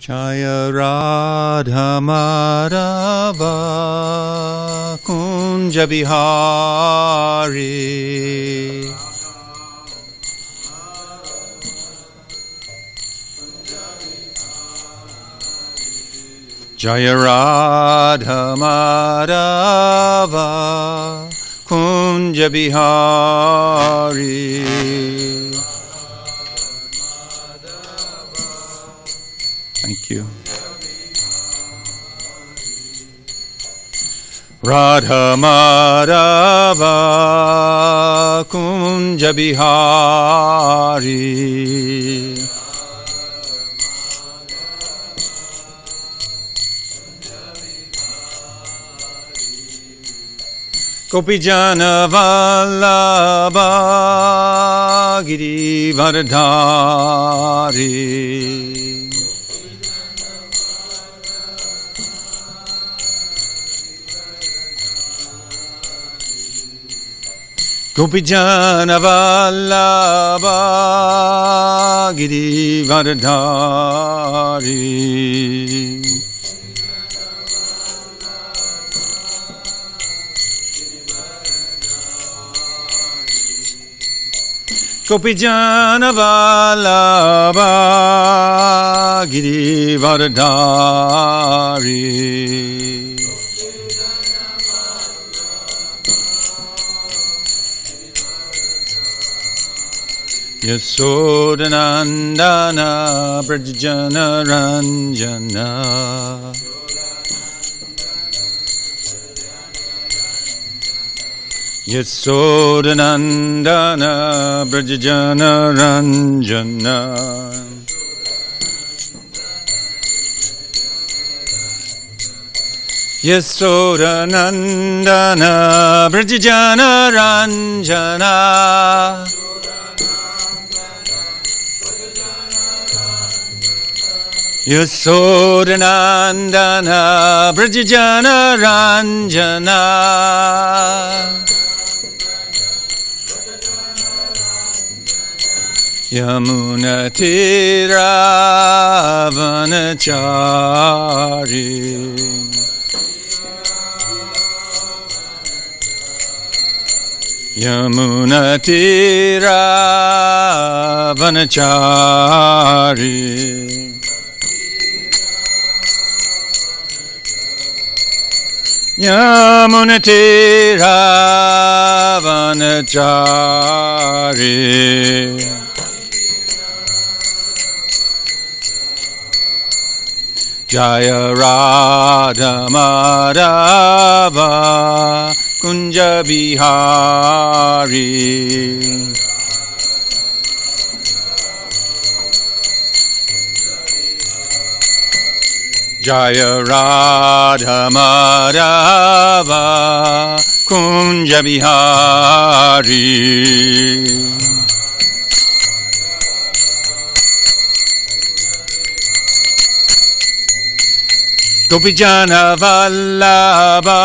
Jaya Radha Madhava Kunja Bihari Jaya Radha Madhava Kunja Bihari Thank you. Radha Madhava Kunja Bihari Gopijana Vallabha Giri Vardhari Gopijana Vallabha Giri Vardhari Gopijana Vallabha Giri Vardhari Yasodanandana Brajana Ranjana Yasodanandana Brajana Ranjana Yasodanandana Brajana Ranjana Yasodanandana Brajana Ranjana Yamuna Tiravanachari Yamuna Tiravanachari Yamuna Tiravanachari Jaya Radha Madhava Kunja Bihari Jaya Radha Madhava Kunja Bihari Gopijana Vallabha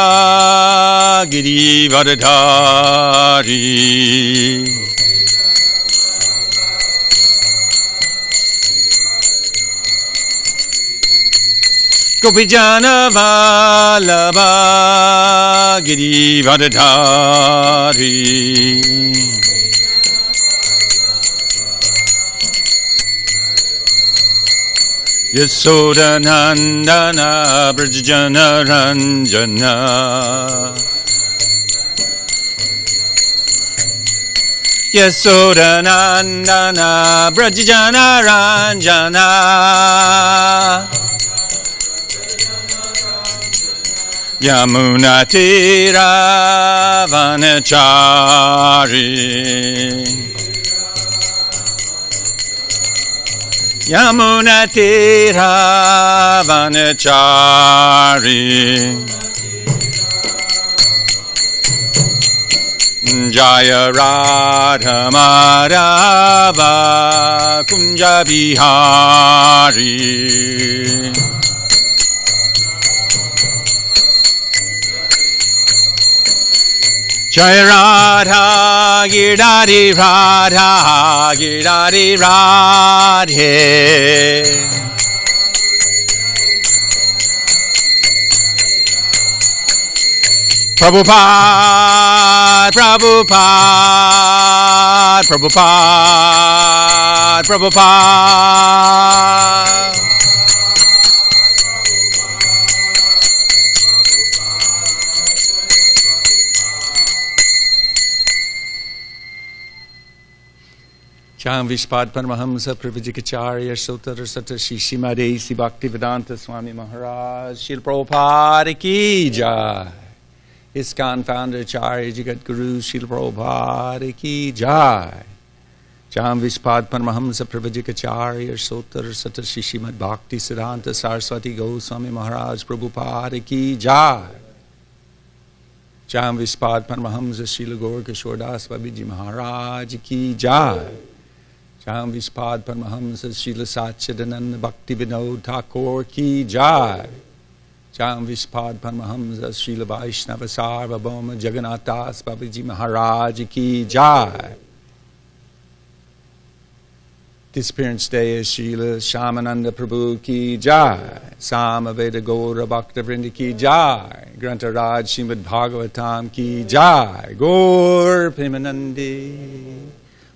Giri Vardhari Gopijana Vallabha Giri Vardhari Yasodanandana Brajana Ranjana Yasodanandana Brajana Ranjana Yamuna Tiravanachari Yamuna Tiravanachari Jaya Radha Madhava Kunja Bihari Jaya Radha Girdhari Radha Girdhari Radhe Prabhupada, Prabhupada, Prabhupada, Prabhupada. Cham Vishpad Paramahamsa Pravijikacharya Sotara Sata Shishimade Si Bhaktivedanta Swami Maharaj Shil Prabhupada Ki Jai. ISKCON founder Acharya Jagat Guru Shil Prabhupada Ki Jai. Cham Vishpad Paramahamsa Pravijikacharya Sotara Sata Shishimad Bhakti Siddhanta Saraswati Goswami Maharaj Prabhupada Ki Jai. Cham Vishpad Paramahamsa Srila Gaura Kishore Das Babiji Maharaj Ki Jai. Cham Vishpad Paramahamsa Srila Satchidananda Bhakti Vinod Thakur Ki Jai. Cham Vishpad Paramahamsa Srila Vaishnava Sarvabhauma Jagannath Das Babiji Maharaj Ki Jai. Disappearance Day is Srila Syamananda Prabhu Ki Jai. Samaveda Gaura Bhakta Vrinda Ki Jai. Granthas Srimad Bhagavatam Ki Jai. Gaur Premanandi.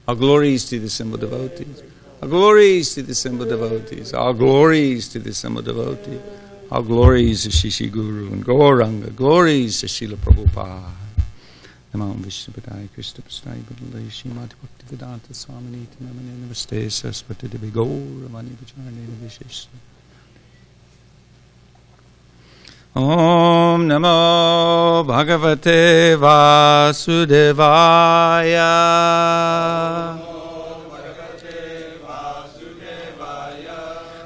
All glories to the assembled devotees. All glories to the assembled devotees. All glories to the assembled devotees. All glories to Shishi Guru and Gauranga. Glories to Srila Prabhupada. Namo Vishnupadaya Krishna Prasthaya Buddhalaya Srimati Bhaktivedanta Swaminiti Namane Namaste Saraswati Devi Gauravani Vacharane Visheshna. Om Namo Bhagavate Vasudevaya.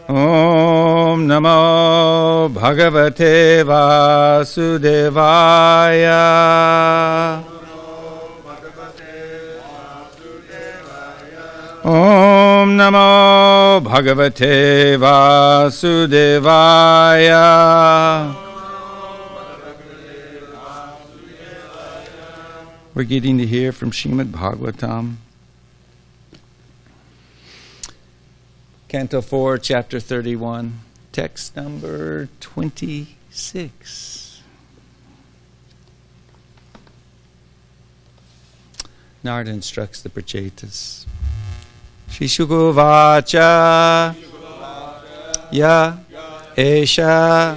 Om Namo Bhagavate Vasudevaya. Om Namo Bhagavate Vasudevaya. We're getting to hear from Srimad Bhagavatam. Canto 4, Chapter 31, text number 26. Narada instructs the Prachetas. Shishuko vacha ya esha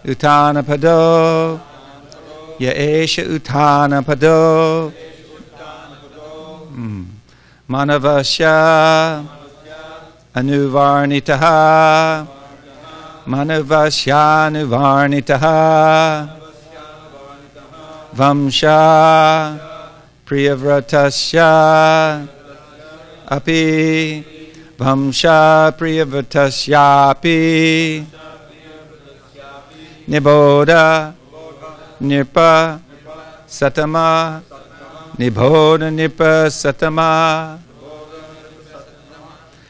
utana pado ya esha utana pado manavasya anuvarnitaha manavasya anuvarnitaha vamsha priyavratasya api vamsha priyavratasyapi niboda nipa satama niboda nipa satama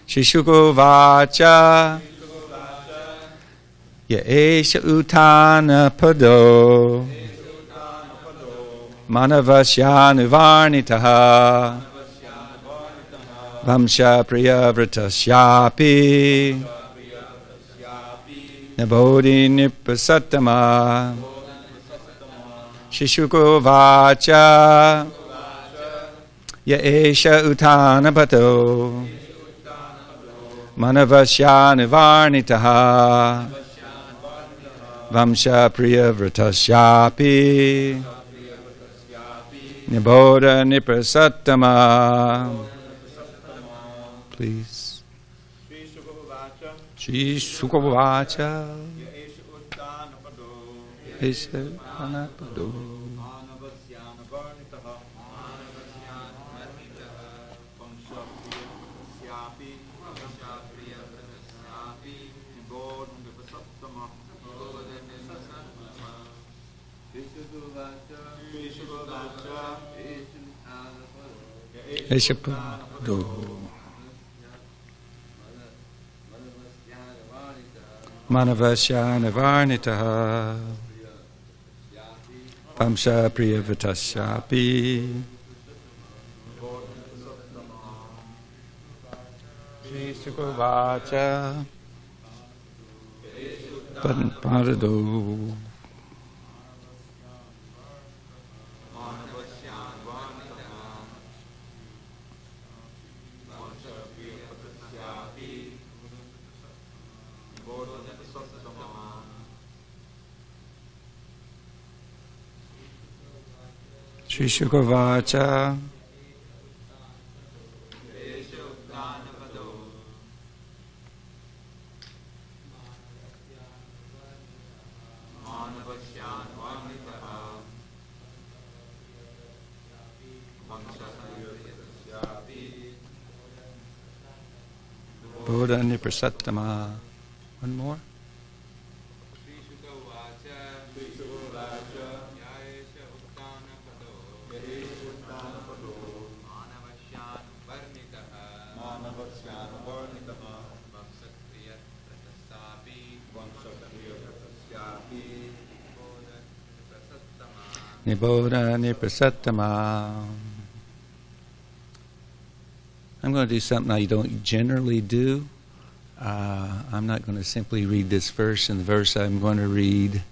Shishuko vacha ya esha utana pado manavasya nuvarnitaha vamsha priyavratasyapi nabodhi nipasatama Shishuko vacha ya esha utana pado manavasya nivarnitaha vamsha priyavratasyapi niboda niprasattama. Please. Shri Sukavacha Esha Anapado Esha Pado Manavasya Navarnitaha Vamsha Priyavatasyapi Shri Sukavacha Parado Shri Shukavacha. Buddha Niprasattama. One more. Nibbodha Niprasattama. I'm going to do something I don't generally do. I'm not going to simply read this verse and the verse I'm going to read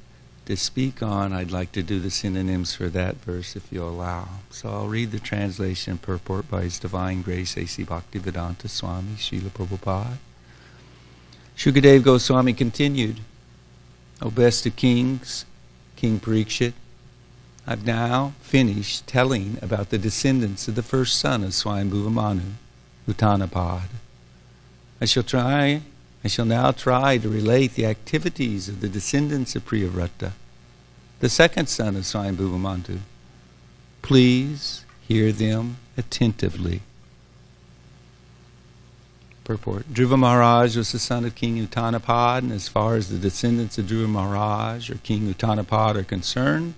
to speak on. I'd like to do the synonyms for that verse if you'll allow. So I'll read the translation and purport by His Divine Grace A.C. Bhaktivedanta Swami Srila Prabhupada. Shukadeva Goswami continued, O best of kings, King Parikshit, I've now finished telling about the descendants of the first son of Swayambhuva Manu, Uttanapad. I shall now try to relate the activities of the descendants of Priyavrata, the second son of Swayambhuva Manu. Please hear them attentively. Purport. Dhruva Maharaj was the son of King Uttanapad, and as far as the descendants of Dhruva Maharaj or King Uttanapad are concerned,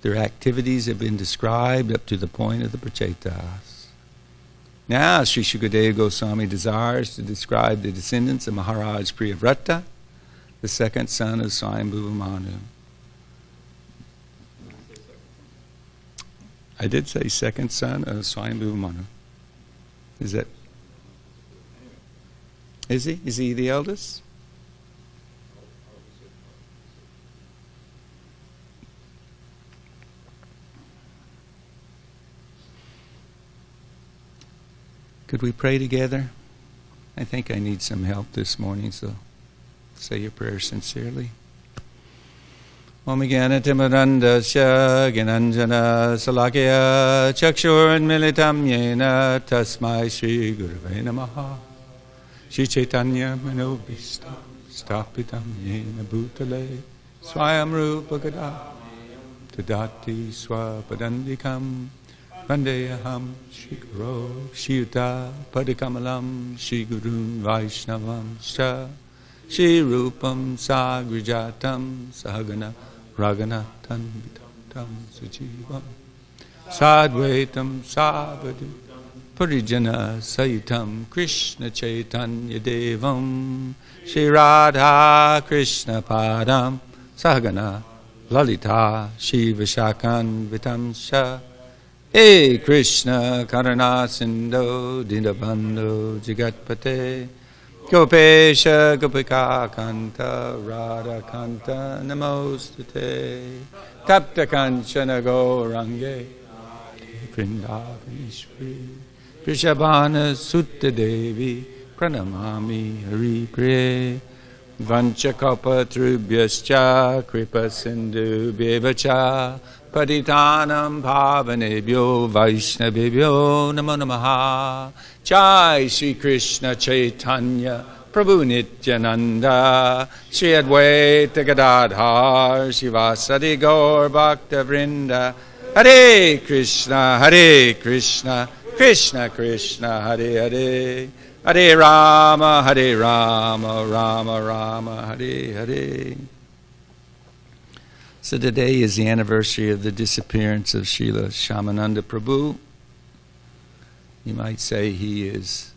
their activities have been described up to the point of the Prachetas. Now, Sri Shukadeva Goswami desires to describe the descendants of Maharaj Priyavrata, the second son of Swayambhuva Manu. I did say second son of Swayambhuva Manu. Is that? Is he? Is he the eldest? Could we pray together? I think I need some help this morning, so say your prayer sincerely. Om Jnana-timirandasya Gyananjana Salakya Chakshur-militam Yena Tasmai Shri Gurave Namaha Shri Chaitanya Manobhishtam Stapitam Yena Bhutale Swayam Rupa Gada Tadati Swapadandikam Vandeham Shri Guru Shiyuta Padikamalam Shri Gurun Vaishnavam Shra Shri Rupam Sagrijatam Sahagana Raghunathan Vitam Sujivam Sadvaitam Savadu Parijana Sayitam Krishna Chaitanya Devam Shri Radha Krishna Padam Sahagana Lalita Shri Vishakhan Vitam Shah Hey Krishna Karana Sindho Dinabandho Jagatpate Gopesha Gopika Kanta Radha Kanta Namostate Tapta Kanchana Gaurange Vrindavaneshwari Vrishabhana Sutta Devi Pranamami Hari Priye Vanchakalpatrubhyascha Kripa Sindhu Bhevacha Patitanam Bhavanebhyo Vaishnavebhyo Namo Namaha Jai Shri Krishna Chaitanya Prabhu Nityananda Shri Advaita Gadadhar Shivasadi Gaur Bhakta Vrinda Hare Krishna Krishna Krishna Hare Hare Hare Rama Rama Rama Hare Hare. So today is the anniversary of the disappearance of Srila Syamananda Prabhu. You might say he is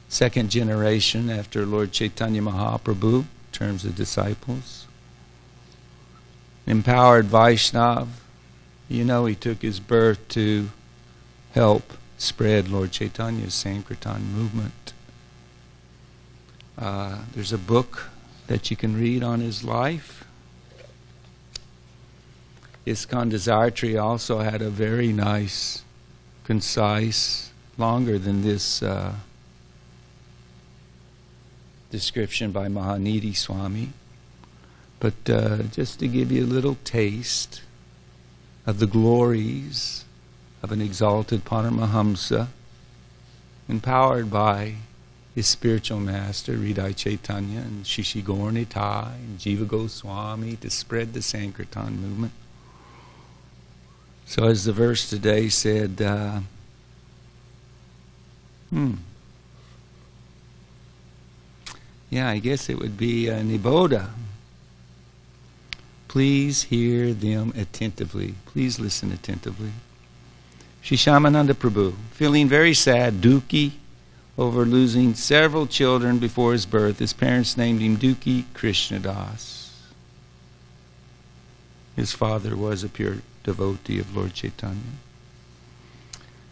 second generation after Lord Chaitanya Mahaprabhu in terms of disciples. Empowered Vaishnav. You know, he took his birth to help spread Lord Chaitanya's Sankirtan movement. There's a book that you can read on his life. ISKCON Desire also had a very nice, concise, longer than this description by Mahanidhi Swami. But just to give you a little taste of the glories of an exalted Paramahamsa, empowered by his spiritual master, Hridaya Chaitanya, and Shishi Gaur-Nitai, and Jiva Goswami, to spread the Sankirtan movement. So as the verse today said, yeah, I guess it would be Niboda. Please hear them attentively. Please listen attentively. Sri Syamananda Prabhu, feeling very sad, Dukhi, over losing several children before his birth. His parents named him Dukhi Krishna Dasa. His father was a pure devotee of Lord Chaitanya.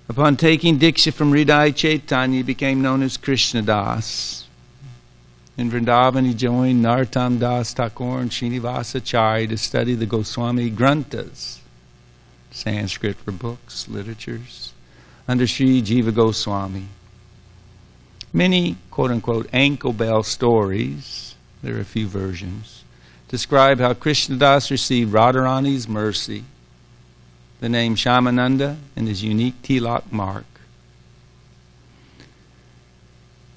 Upon taking diksha from Hridaya Chaitanya, he became known as Krishna Dasa. In Vrindavana, he joined Narottama Das, Thakura, and Shrinivasa Acharya to study the Goswami granthas, Sanskrit for books, literatures, under Sri Jiva Goswami. Many, quote-unquote, ankle bell stories, there are a few versions, describe how Krishna Das received Radharani's mercy, the name Syamananda, and his unique tilak mark.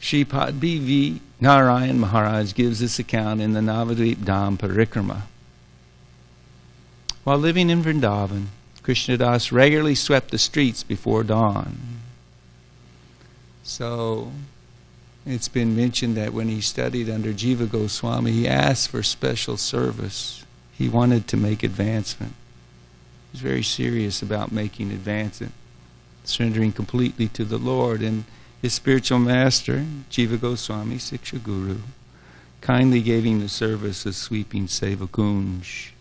Shripad B.V. Narayan Maharaj gives this account in the Navadvip Dham Parikrama. While living in Vrindavan, Krishna Das regularly swept the streets before dawn. So it's been mentioned that when he studied under Jiva Goswami, he asked for special service. He wanted to make advancement. He was very serious about making advancement, surrendering completely to the Lord. And his spiritual master, Jiva Goswami, Siksha Guru, kindly gave him the service of sweeping Seva Kunj.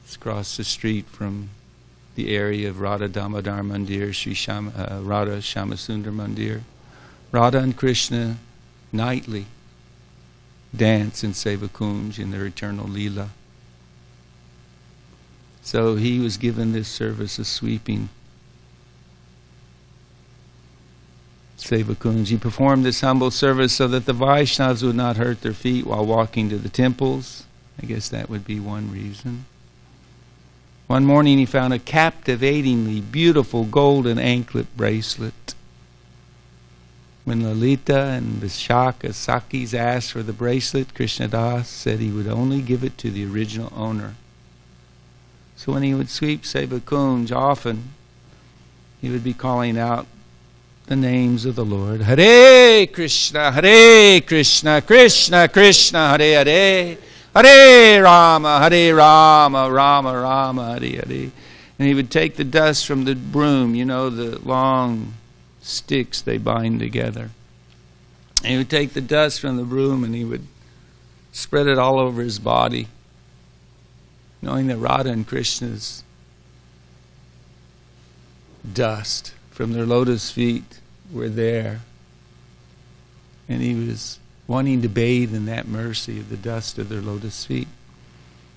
It's across the street from the area of Radha Damodar Mandir, Radha Shamasundar Mandir. Radha and Krishna nightly dance in Seva Kunj in their eternal Leela. So he was given this service of sweeping Seva Kunj. He performed this humble service so that the Vaishnavas would not hurt their feet while walking to the temples. I guess that would be one reason. One morning he found a captivatingly beautiful golden anklet bracelet. When Lalita and Vishakha-sakhis asked for the bracelet, Krishna Das said he would only give it to the original owner. So when he would sweep Seva Kunj, often he would be calling out the names of the Lord. Hare Krishna, Krishna Krishna, Hare Hare, Hare Rama, Rama Rama, Hare Hare. And he would take the dust from the broom, you know, the long sticks they bind together. And he would take the dust from the broom and he would spread it all over his body, knowing that Radha and Krishna's dust from their lotus feet were there. And he was wanting to bathe in that mercy of the dust of their lotus feet.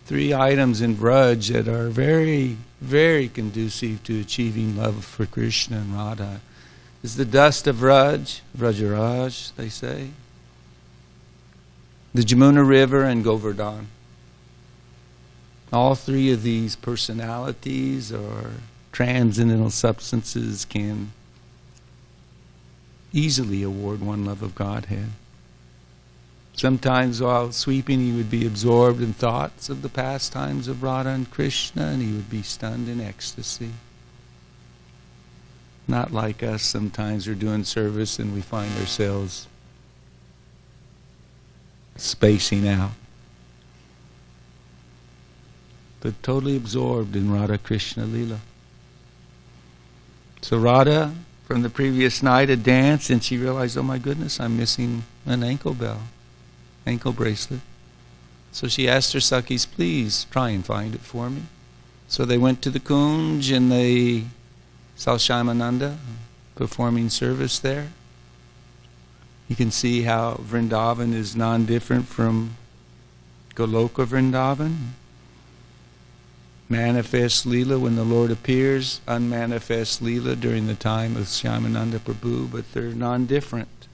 3 items in Braj that are very, very conducive to achieving love for Krishna and Radha is the dust of Vrajaraj, they say, the Jamuna River, and Govardhan. All 3 of these personalities or transcendental substances can easily award one love of Godhead. Sometimes while sweeping he would be absorbed in thoughts of the pastimes of Radha and Krishna, and he would be stunned in ecstasy. Not like us, sometimes we're doing service and we find ourselves spacing out. But totally absorbed in Radha Krishna Leela. So Radha, from the previous night, had danced, and she realized, oh my goodness, I'm missing an ankle bracelet. So she asked her Sakhis, please try and find it for me. So they went to the Kunj and they saw Syamananda performing service there. You can see how Vrindavan is non-different from Goloka Vrindavan. Manifest Leela when the Lord appears, unmanifest Leela during the time of Syamananda Prabhu, but they're non-different.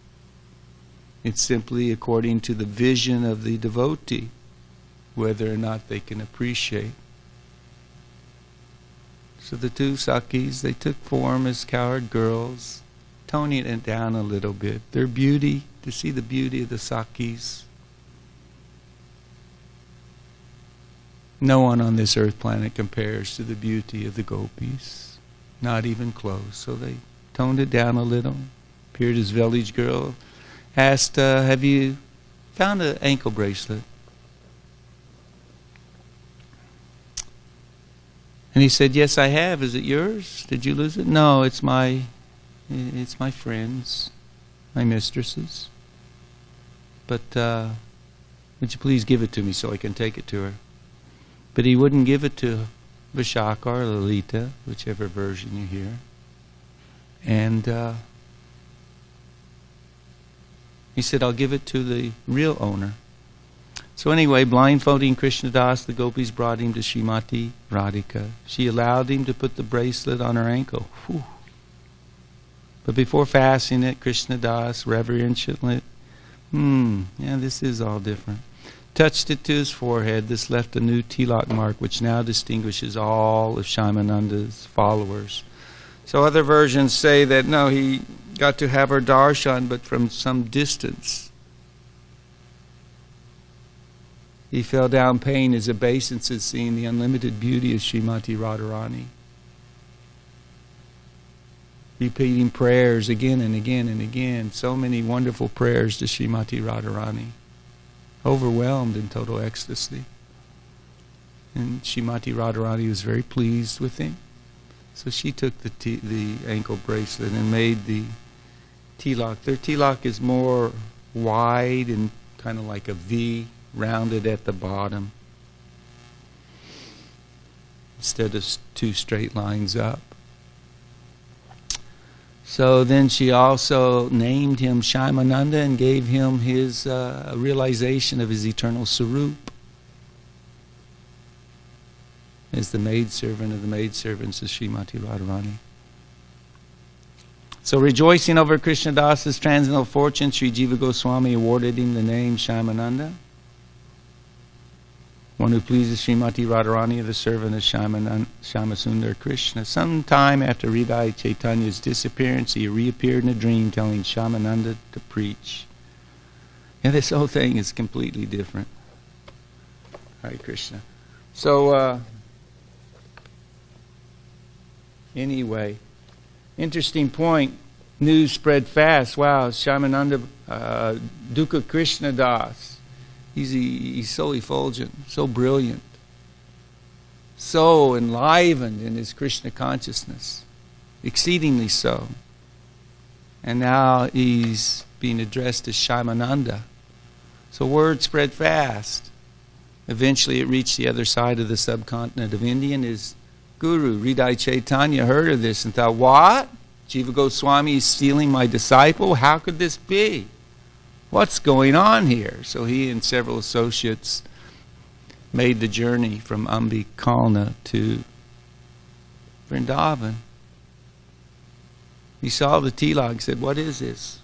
It's simply according to the vision of the devotee, whether or not they can appreciate. So the two Sakhis, they took form as cowherd girls, toning it down a little bit. Their beauty, to see the beauty of the Sakhis. No one on this earth planet compares to the beauty of the gopis. Not even close. So they toned it down a little. Appeared as village girl. Asked, have you found an ankle bracelet? And he said, yes, I have. Is it yours? Did you lose it? No, it's my friend's, my mistress's. But would you please give it to me so I can take it to her? But he wouldn't give it to Vishakha or Lalita, whichever version you hear. And he said, I'll give it to the real owner. So anyway, blindfolding Krishna Das, the gopis brought him to Srimati Radhika. She allowed him to put the bracelet on her ankle. Whew. But before fastening it, Krishna Das reverentially, this is all different. Touched it to his forehead. This left a new tilak mark, which now distinguishes all of Syamananda's followers. So other versions say that no, he got to have her darshan, but from some distance. He fell down pain as obeisances, seeing the unlimited beauty of Srimati Radharani. Repeating prayers again and again and again. So many wonderful prayers to Srimati Radharani. Overwhelmed in total ecstasy. And Srimati Radharani was very pleased with him. So she took the ankle bracelet and made the tilak. Their tilak is more wide and kind of like a V, rounded at the bottom, instead of two straight lines up. So then she also named him Syamananda and gave him his realization of his eternal Sarup as the maidservant of the maidservants of Srimati Radharani. So rejoicing over Krishna Dasa's transcendental fortune, Sri Jiva Goswami awarded him the name Syamananda, one who pleases Srimati Radharani, the servant of Shyamasundar Krishna. Sometime after Hridaya Chaitanya's disappearance, he reappeared in a dream telling Syamananda to preach. And this whole thing is completely different. Hare Krishna. So, anyway, interesting point. News spread fast. Wow, Syamananda, Dukhi Krishna Dasa. He's so effulgent, so brilliant, so enlivened in his Krishna consciousness, exceedingly so. And now he's being addressed as Syamananda. So word spread fast. Eventually it reached the other side of the subcontinent of India, and his guru, Hridaya Chaitanya, heard of this and thought, what? Jiva Goswami is stealing my disciple? How could this be? What's going on here? So he and several associates made the journey from Ambikalna to Vrindavana. He saw the tilak, said, what is this?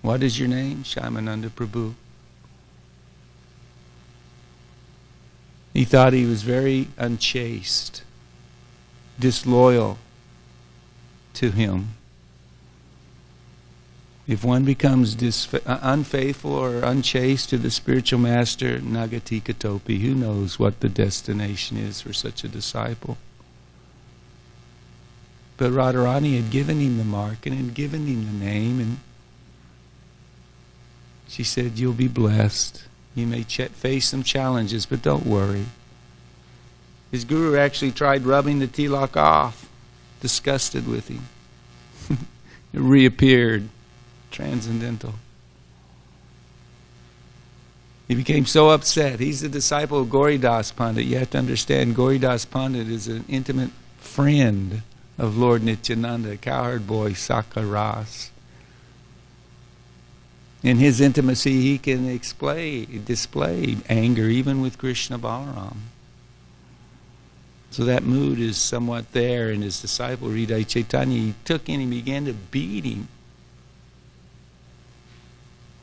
What is your name? Syamananda Prabhu. He thought he was very unchaste, disloyal to him. If one becomes unfaithful or unchaste to the spiritual master, Nagati Katopi, who knows what the destination is for such a disciple? But Radharani had given him the mark and had given him the name, and she said, you'll be blessed. You may face some challenges, but don't worry. His guru actually tried rubbing the tilak off, disgusted with him. It reappeared. Transcendental. He became so upset. He's the disciple of Gauridas Pandit. You have to understand, Gauridas Pandit is an intimate friend of Lord Nityananda, cowherd boy Sakaras. In his intimacy, he can display anger even with Krishna Balaram. So that mood is somewhat there in his disciple Hridaya Chaitanya. He took him and began to beat him.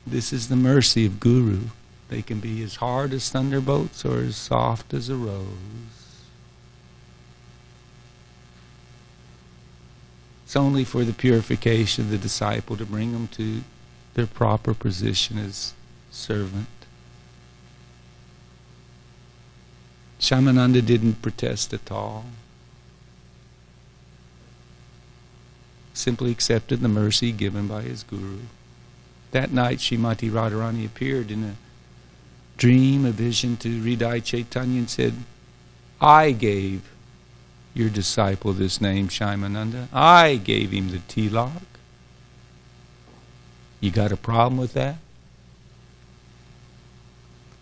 This is the mercy of Guru. They can be as hard as thunderbolts or as soft as a rose. It's only for the purification of the disciple to bring them to their proper position as servant. Syamananda didn't protest at all. Simply accepted the mercy given by his Guru. That night Srimati Radharani appeared in a dream, a vision to Hridaya Chaitanya and said, I gave your disciple this name, Syamananda. I gave him the tilak. You got a problem with that?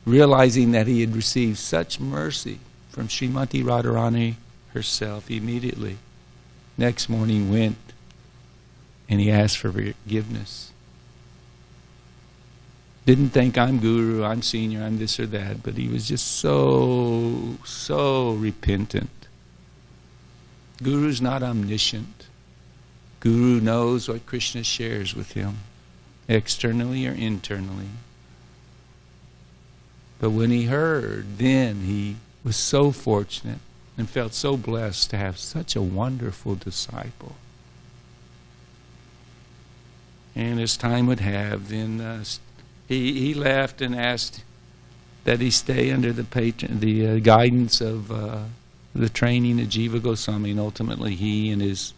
Realizing that he had received such mercy from Srimati Radharani herself, immediately, next morning went and he asked for forgiveness. Didn't think I'm guru, I'm senior, I'm this or that, but he was just so repentant. Guru's not omniscient. Guru knows what Krishna shares with him, externally or internally. But when he heard, then he was so fortunate and felt so blessed to have such a wonderful disciple. And as time would have, then he left and asked that he stay under the guidance of the training of Jiva Goswami, and ultimately he and his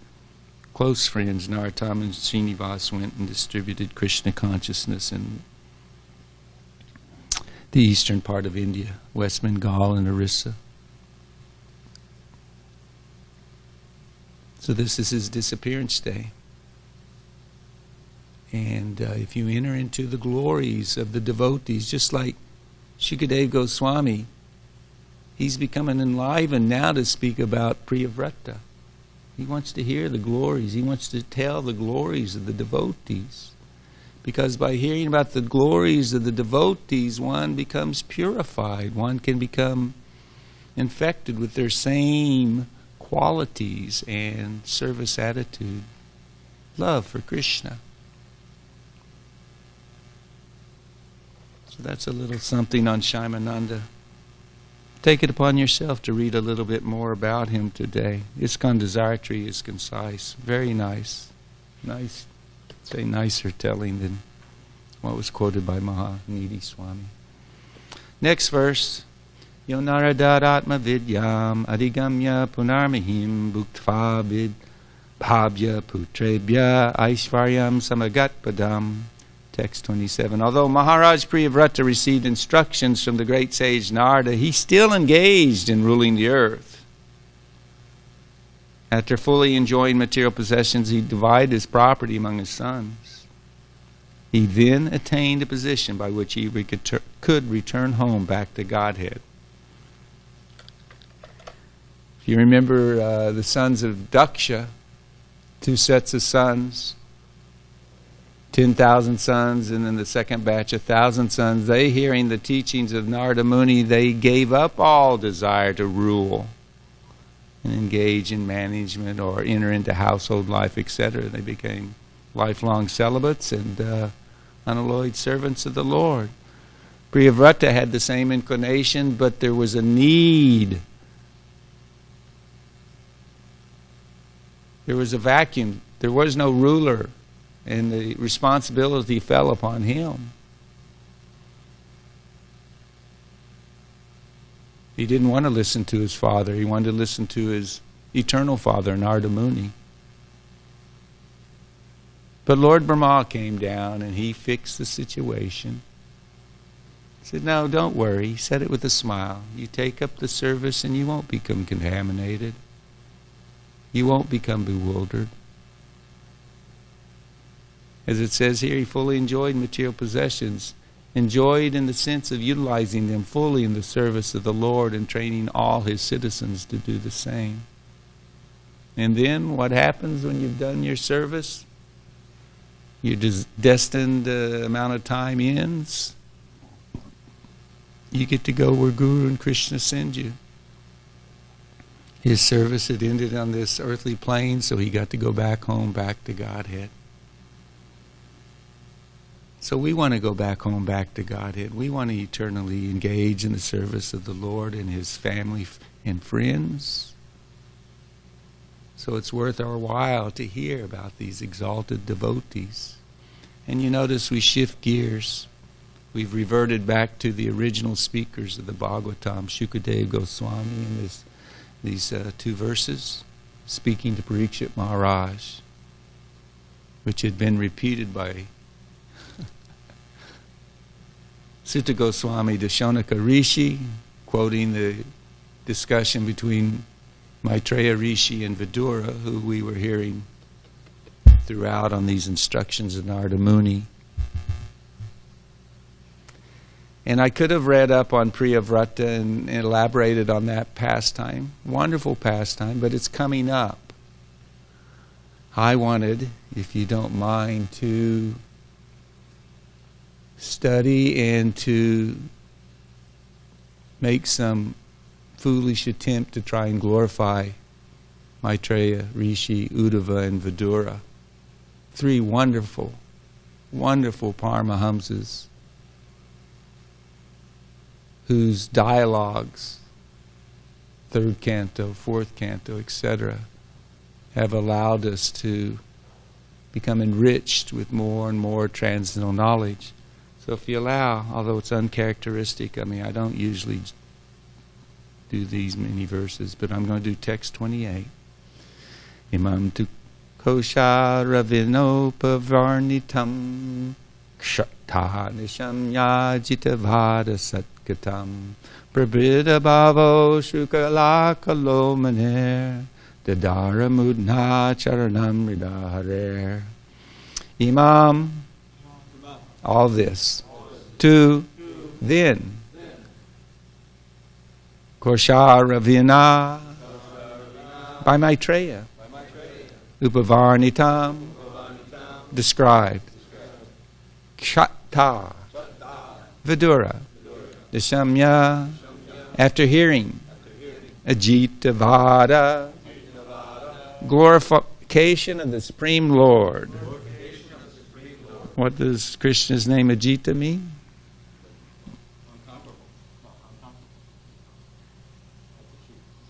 close friends Narottama and Shrinivasa went and distributed Krishna consciousness in the eastern part of India, West Bengal and Orissa. So this is his disappearance day. And if you enter into the glories of the devotees, just like Shukadeva Goswami, he's becoming enlivened now to speak about Priyavrata. He wants to hear the glories. He wants to tell the glories of the devotees. Because by hearing about the glories of the devotees, one becomes purified. One can become infected with their same qualities and service attitude. Love for Krishna. So that's a little something on Syamananda. Take it upon yourself to read a little bit more about him today. ISKCON Desiratory is concise, very nice. Nice, say nicer telling than what was quoted by Mahanidhi Swami. Next verse. Yo naradaratma vidyam adigamya punarmihim bhuktva vid bhavya putrebhya aishvaryam samagat padam. Text 27. Although Maharaj Priyavrata received instructions from the great sage Narada, he still engaged in ruling the earth. After fully enjoying material possessions, he divided his property among his sons. He then attained a position by which he could return home back to Godhead. If you remember the sons of Diksha, 2 sets of sons, 10,000 sons, and then the second batch, 1,000 sons. They, hearing the teachings of Narada Muni, they gave up all desire to rule and engage in management or enter into household life, etc. They became lifelong celibates and unalloyed servants of the Lord. Priyavrata had the same inclination, but there was a need. There was a vacuum. There was no ruler. And the responsibility fell upon him. He didn't want to listen to his father. He wanted to listen to his eternal father, Narada Muni. But Lord Brahma came down and he fixed the situation. He said, no, don't worry. He said it with a smile. You take up the service and you won't become contaminated. You won't become bewildered. As it says here, he fully enjoyed material possessions, enjoyed in the sense of utilizing them fully in the service of the Lord and training all his citizens to do the same. And then what happens when you've done your service? Your destined amount of time ends. You get to go where Guru and Krishna send you. His service had ended on this earthly plane, so he got to go back home, back to Godhead. So we want to go back home, back to Godhead. We want to eternally engage in the service of the Lord and His family and friends. So it's worth our while to hear about these exalted devotees. And you notice we shift gears. We've reverted back to the original speakers of the Bhagavatam, Shukadeva Goswami, in these two verses, speaking to Parikshit Maharaj, which had been repeated by Sutta Goswami to Shonaka Rishi, quoting the discussion between Maitreya Rishi and Vidura, who we were hearing throughout on these instructions of Narada Muni. And I could have read up on Priyavrata and elaborated on that pastime. Wonderful pastime, but it's coming up. I wanted, if you don't mind, to study and to make some foolish attempt to try and glorify Maitreya, Rishi, Uddhava, and Vidura. Three wonderful, wonderful Paramahamsas whose dialogues, third canto, fourth canto, etc., have allowed us to become enriched with more and more transcendental knowledge. So if you allow, although it's uncharacteristic, I don't usually do these many verses, but I'm going to do text 28. Imam tu koshara vinopavarnitam kshatta nishamya jitavada satkatam prabhida bhavo shukala kalomaner dadara mudna charanam ridaharer. Imam, all this. To then. Koshara Vina by Maitreya. Upavarnitam described. Kshatta Vidura. Deshamya after hearing. Ajitavada glorification of the Supreme Lord. What does Krishna's name Ajita mean?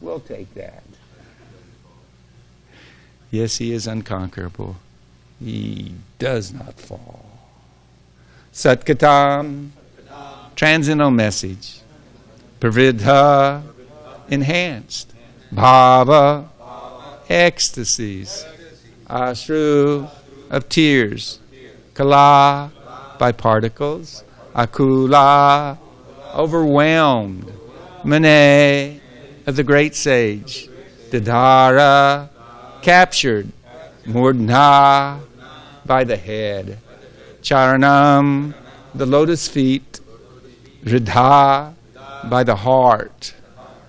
We'll take that. Yes, He is unconquerable. He does not fall. Satkatam, transcendental message. Pravidha, enhanced. Bhava, ecstasies. Ashru, of tears. Kala, by particles. Akula, overwhelmed. Mane, of the great sage. Dadhara, captured. Murdna, by the head. Charanam, the lotus feet. Hridaya, by the heart.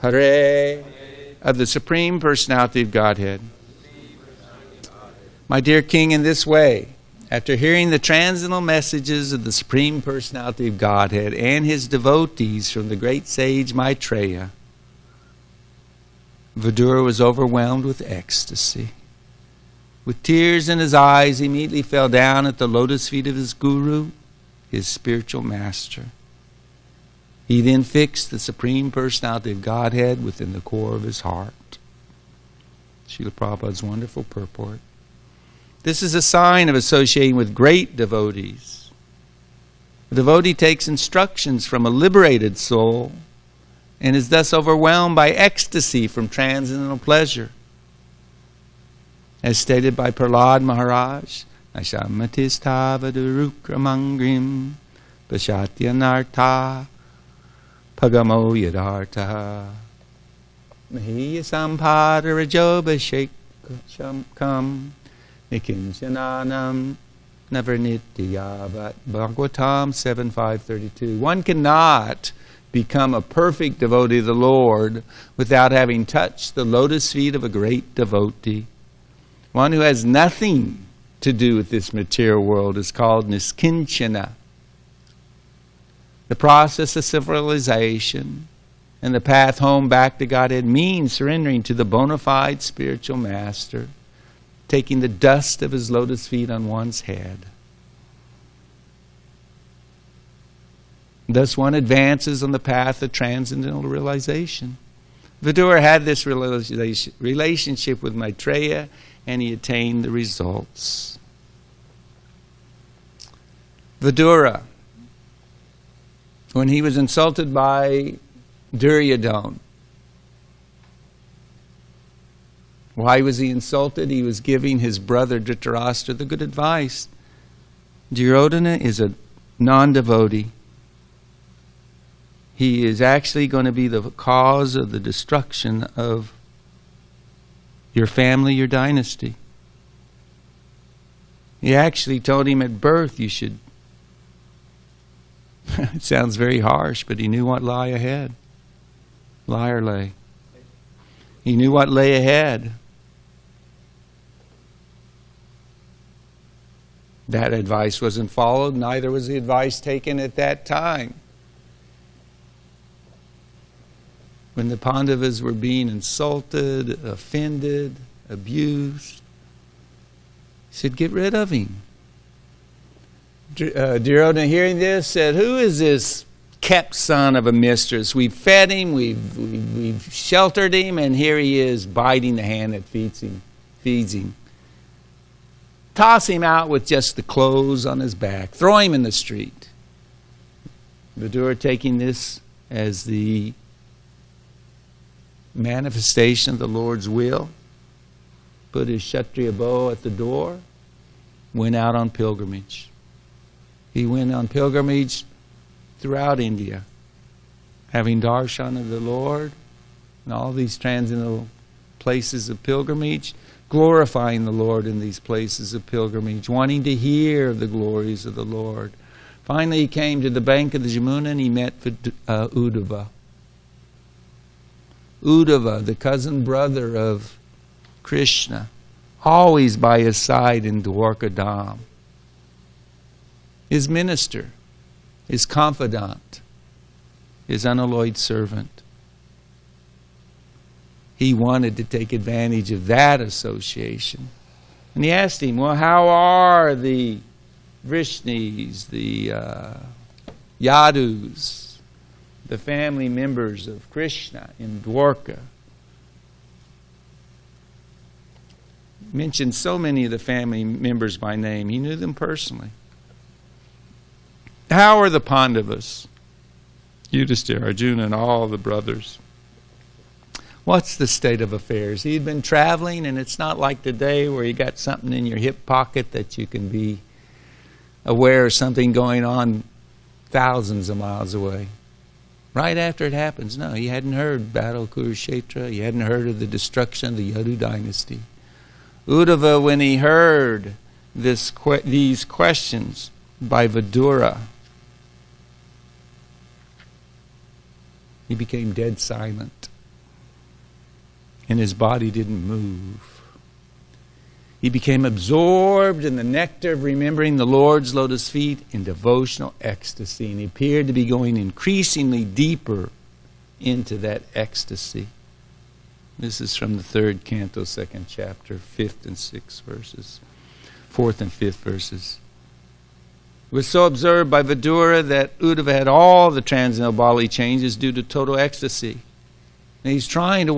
Hare, of the Supreme Personality of Godhead. My dear King, in this way, after hearing the transcendental messages of the Supreme Personality of Godhead and His devotees from the great sage Maitreya, Vidura was overwhelmed with ecstasy. With tears in his eyes, he immediately fell down at the lotus feet of his guru, his spiritual master. He then fixed the Supreme Personality of Godhead within the core of his heart. Srila Prabhupada's wonderful purport. This is a sign of associating with great devotees. The devotee takes instructions from a liberated soul and is thus overwhelmed by ecstasy from transcendental pleasure. As stated by Prahlad Maharaj, Ashamatisthavadurukramangrim Pashatyanartha Pagamo Yadartha Mahiya Sampadarajobasekam Nikinchananam Navernityavat. Bhagavatam 7.5.32. One cannot become a perfect devotee of the Lord without having touched the lotus feet of a great devotee. One who has nothing to do with this material world is called niskinchana. The process of civilization and the path home back to Godhead means surrendering to the bona fide spiritual master, taking the dust of his lotus feet on one's head. Thus one advances on the path of transcendental realization. Vidura had this relationship with Maitreya, and he attained the results. Vidura, when he was insulted by Duryodhana, why was he insulted? He was giving his brother Dhritarashtra the good advice. Duryodhana is a non-devotee. He is actually going to be the cause of the destruction of your family, your dynasty. He actually told him at birth you should. It sounds very harsh, but he knew what lay ahead. Lie or lay. He knew what lay ahead. That advice wasn't followed, neither was the advice taken at that time. When the Pandavas were being insulted, offended, abused, he said, get rid of him. Duryodhana, hearing this, said, who is this kept son of a mistress? We've fed him, we've sheltered him, and here he is biting the hand that feeds him. Toss him out with just the clothes on his back. Throw him in the street. Vidura, taking this as the manifestation of the Lord's will, put his Kshatriya bow at the door, went out on pilgrimage. He went on pilgrimage throughout India, having darshan of the Lord and all these transcendental places of pilgrimage, glorifying the Lord in these places of pilgrimage, wanting to hear the glories of the Lord. Finally, he came to the bank of the Jamuna and he met Uddhava. Uddhava, the cousin brother of Krishna, always by his side in Dwarka Dham. His minister, his confidant, his unalloyed servant. He wanted to take advantage of that association. And he asked him, well, how are the Vrishnis, the Yadus, the family members of Krishna in Dwarka? Mentioned so many of the family members by name. He knew them personally. How are the Pandavas? Yudhishthira, Arjuna, and all the brothers. What's the state of affairs? He had been traveling, and it's not like today where you got something in your hip pocket that you can be aware of something going on thousands of miles away. Right after it happens, no, he hadn't heard Battle of Kurukshetra. He hadn't heard of the destruction of the Yadu dynasty. Uddhava, when he heard these questions by Vidura, he became dead silent. And his body didn't move. He became absorbed in the nectar of remembering the Lord's lotus feet in devotional ecstasy. And he appeared to be going increasingly deeper into that ecstasy. This is from the 3rd canto, 2nd chapter, 5th and 6th verses. 4th and 5th verses. It was so observed by Vidura that Uddhava had all the transcendental bodily changes due to total ecstasy. And he's trying to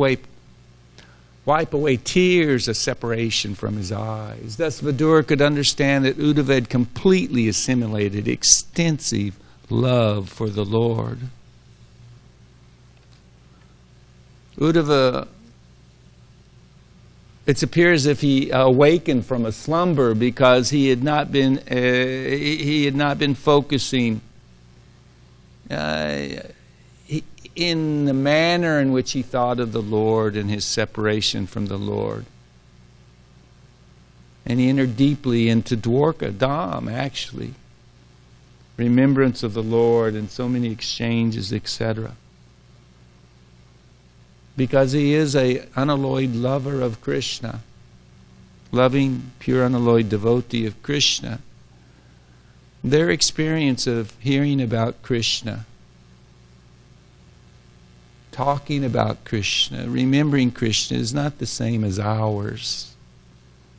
wipe away tears of separation from his eyes. Thus Vidura could understand that Uddhava had completely assimilated extensive love for the Lord. Uddhava, it appears as if he awakened from a slumber because he had not been focusing in the manner in which he thought of the Lord and his separation from the Lord. And he entered deeply into Dwarka Dham, actually. Remembrance of the Lord and so many exchanges, etc. Because he is an unalloyed lover of Krishna, loving, pure, unalloyed devotee of Krishna. Their experience of hearing about Krishna, talking about Krishna, remembering Krishna is not the same as ours.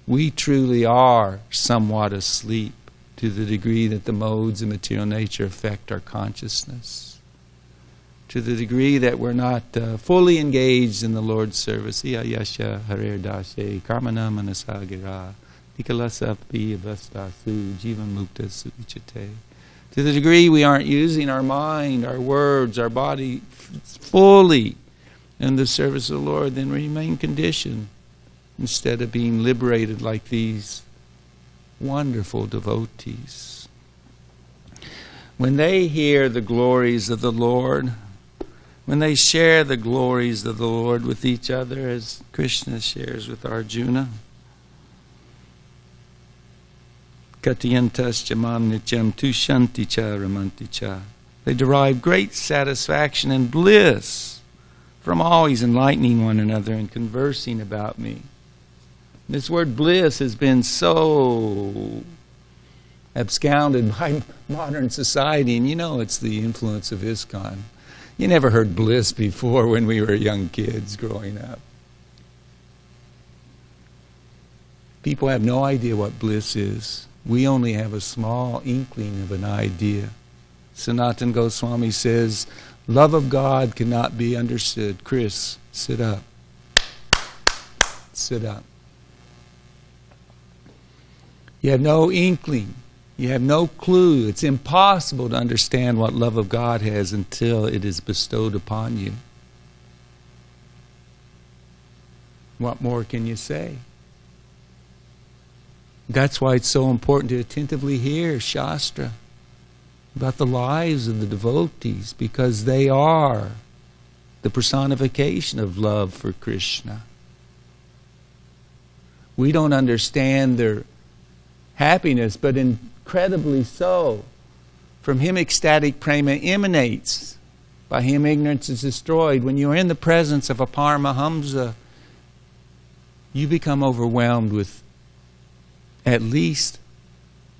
We truly are somewhat asleep to the degree that the modes of material nature affect our consciousness, to the degree that we're not fully engaged in the Lord's service. Iya yasha harer dashe karmana manasagira dikalasapi avastasu jivan mukta suvichate. To the degree we aren't using our mind, our words, our body fully in the service of the Lord, then we remain conditioned instead of being liberated like these wonderful devotees. When they hear the glories of the Lord, when they share the glories of the Lord with each other, as Krishna shares with Arjuna, Katyantas jamam nityam tushanti cha ramanti cha. They derive great satisfaction and bliss from always enlightening one another and conversing about me. This word bliss has been so absconded by modern society, and you know it's the influence of ISKCON. You never heard bliss before when we were young kids growing up. People have no idea what bliss is. We only have a small inkling of an idea. Sanatana Goswami says, love of God cannot be understood. Chris, sit up. Sit up. You have no inkling. You have no clue. It's impossible to understand what love of God has until it is bestowed upon you. What more can you say? That's why it's so important to attentively hear Shastra about the lives of the devotees, because they are the personification of love for Krishna. We don't understand their happiness, but incredibly so. From him ecstatic prema emanates. By him ignorance is destroyed. When you are in the presence of a Paramahamsa, you become overwhelmed with at least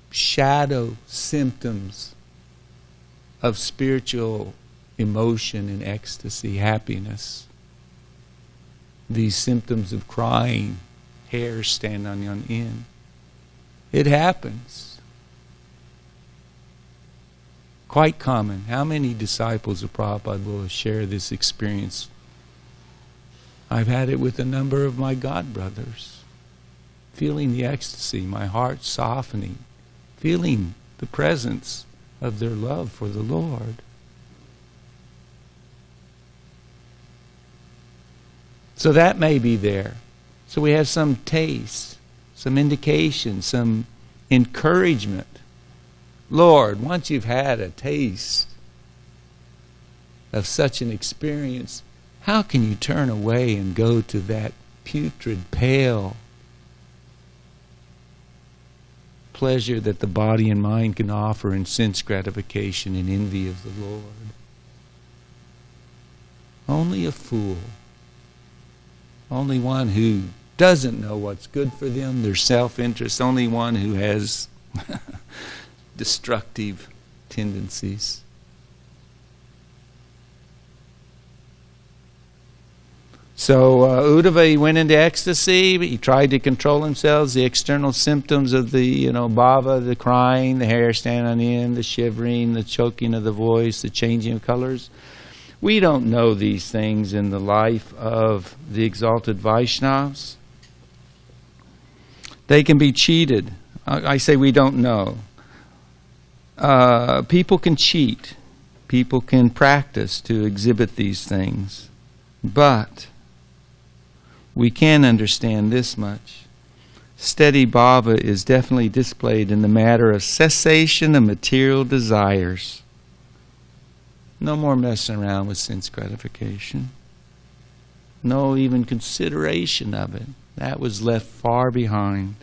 shadow symptoms of spiritual emotion and ecstasy, happiness. These symptoms of crying, hair stand on your end. It happens. Quite common. How many disciples of Prabhupada will share this experience? I've had it with a number of my godbrothers. Feeling the ecstasy, my heart softening, feeling the presence of their love for the Lord. So that may be there. So we have some taste, some indication, some encouragement. Lord, once you've had a taste of such an experience, how can you turn away and go to that putrid, pale pleasure that the body and mind can offer in sense gratification and envy of the Lord? Only a fool, only one who doesn't know what's good for them, their self-interest, only one who has destructive tendencies. So Uddhava, he went into ecstasy, but he tried to control himself. The external symptoms of the, bhava, the crying, the hair standing on end, the shivering, the choking of the voice, the changing of colors. We don't know these things in the life of the exalted Vaishnavas. They can be cheated. I say we don't know. People can cheat. People can practice to exhibit these things. But we can understand this much. Steady bhava is definitely displayed in the matter of cessation of material desires. No more messing around with sense gratification. No even consideration of it. That was left far behind.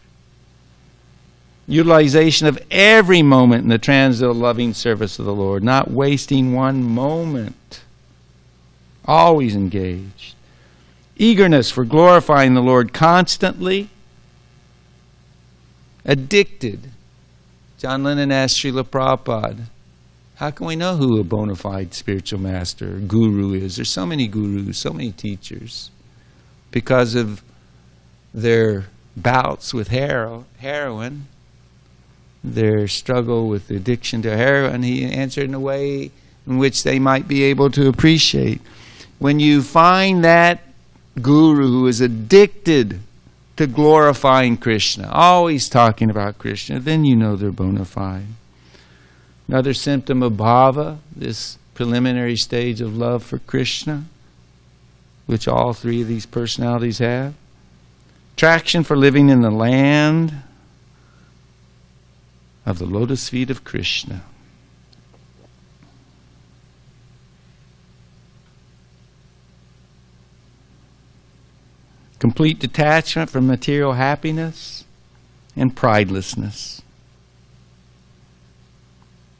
Utilization of every moment in the transcendental loving service of the Lord. Not wasting one moment. Always engaged. Eagerness for glorifying the Lord constantly. Addicted. John Lennon asked Srila Prabhupada, how can we know who a bona fide spiritual master or guru is? There's so many gurus, so many teachers. Because of their bouts with heroin, their struggle with addiction to heroin, he answered in a way in which they might be able to appreciate. When you find that guru who is addicted to glorifying Krishna, always talking about Krishna, then you know they're bona fide. Another symptom of bhava, this preliminary stage of love for Krishna, which all three of these personalities have. Attraction for living in the land of the lotus feet of Krishna. Complete detachment from material happiness and pridelessness.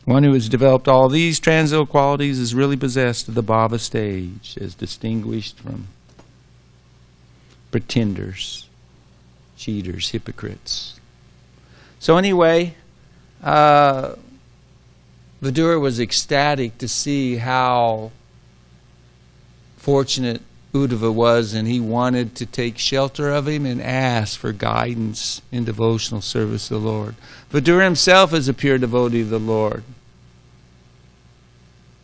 One who has developed all these transcendental qualities is really possessed of the bhava stage, as distinguished from pretenders, cheaters, hypocrites. So anyway, Vidura was ecstatic to see how fortunate Uddhava was, and he wanted to take shelter of him and ask for guidance in devotional service to the Lord. Vidura himself is a pure devotee of the Lord.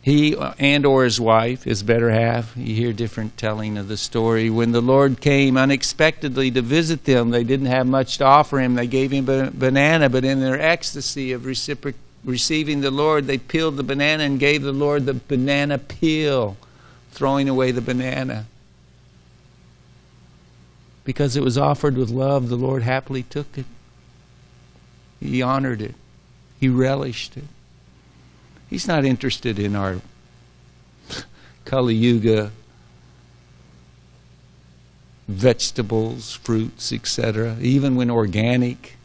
He and or his wife, his better half, you hear different telling of the story. When the Lord came unexpectedly to visit them, they didn't have much to offer him. They gave him a banana, but in their ecstasy of receiving the Lord, they peeled the banana and gave the Lord the banana peel, throwing away the banana. Because it was offered with love, the Lord happily took it. He honored it. He relished it. He's not interested in our Kali Yuga vegetables, fruits, etc., even when organic.